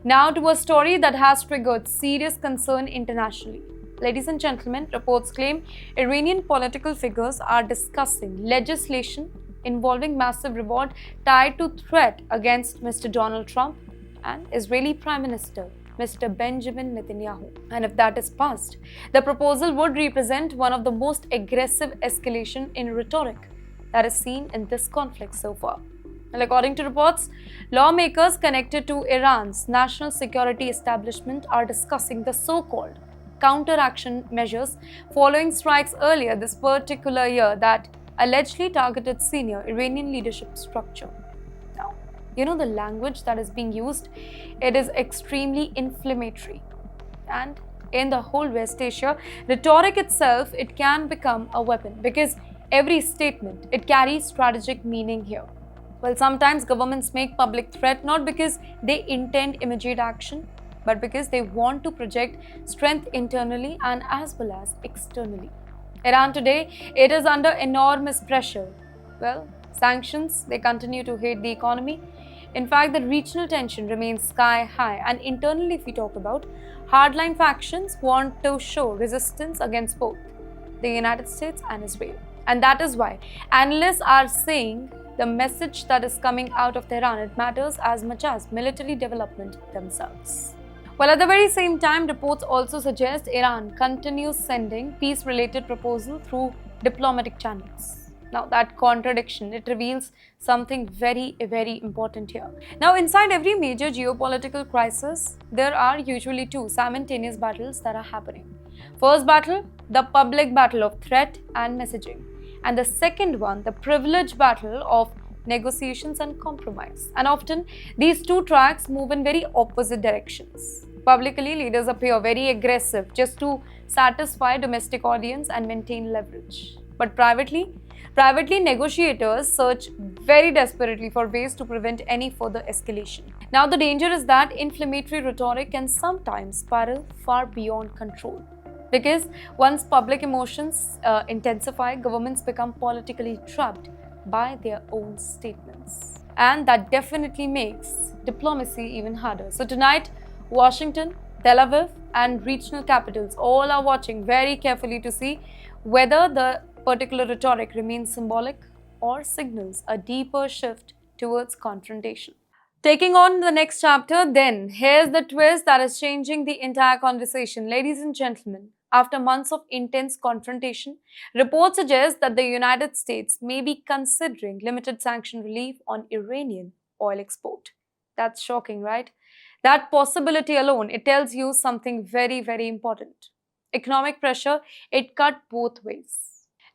Now to a story that has triggered serious concern internationally. Ladies and gentlemen, reports claim Iranian political figures are discussing legislation involving massive reward tied to threat against Mr. Donald Trump and Israeli Prime Minister Mr. Benjamin Netanyahu. And if that is passed, the proposal would represent one of the most aggressive escalation in rhetoric that is seen in this conflict so far. Well, according to reports, lawmakers connected to Iran's national security establishment are discussing the so-called counteraction measures following strikes earlier this particular year that allegedly targeted senior Iranian leadership structure. Now, the language that is being used, it is extremely inflammatory. And in the whole West Asia, rhetoric itself, it can become a weapon because every statement, it carries strategic meaning here. Well, sometimes governments make public threat not because they intend immediate action, but because they want to project strength internally and as well as externally. Iran today, it is under enormous pressure. Well, sanctions, they continue to hit the economy. In fact, the regional tension remains sky high, and internally, if we talk about, hardline factions want to show resistance against both the United States and Israel. And that is why analysts are saying the message that is coming out of Tehran, it matters as much as military development themselves. Well, at the very same time, reports also suggest Iran continues sending peace-related proposals through diplomatic channels. Now, that contradiction, it reveals something very, very important here. Now, inside every major geopolitical crisis, there are usually two simultaneous battles that are happening. First battle, the public battle of threat and messaging. And the second one, the privileged battle of negotiations and compromise. And often, these two tracks move in very opposite directions. Publicly, leaders appear very aggressive just to satisfy domestic audience and maintain leverage. But privately, negotiators search very desperately for ways to prevent any further escalation. Now, the danger is that inflammatory rhetoric can sometimes spiral far beyond control. Because once public emotions intensify, governments become politically trapped by their own statements. And that definitely makes diplomacy even harder. So tonight, Washington, Tel Aviv, and regional capitals all are watching very carefully to see whether the particular rhetoric remains symbolic or signals a deeper shift towards confrontation. Taking on the next chapter, then, here's the twist that is changing the entire conversation. Ladies and gentlemen, after months of intense confrontation, reports suggest that the United States may be considering limited sanction relief on Iranian oil export. That's shocking, right? That possibility alone, it tells you something very, very important. Economic pressure, it cut both ways.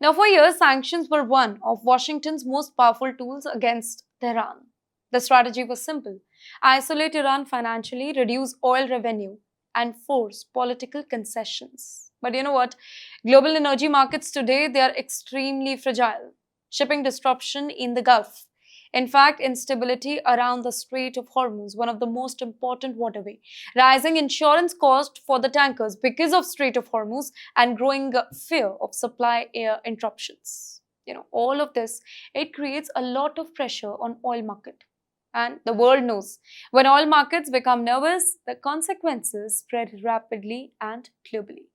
Now, for years, sanctions were one of Washington's most powerful tools against Tehran. The strategy was simple: isolate Iran financially, reduce oil revenue, and force political concessions. But you know what? Global energy markets today, they are extremely fragile. Shipping disruption in the Gulf. In fact, instability around the Strait of Hormuz, one of the most important waterway. Rising insurance cost for the tankers because of Strait of Hormuz and growing fear of supply interruptions. All of this, it creates a lot of pressure on oil market. And the world knows, when oil markets become nervous, the consequences spread rapidly and globally.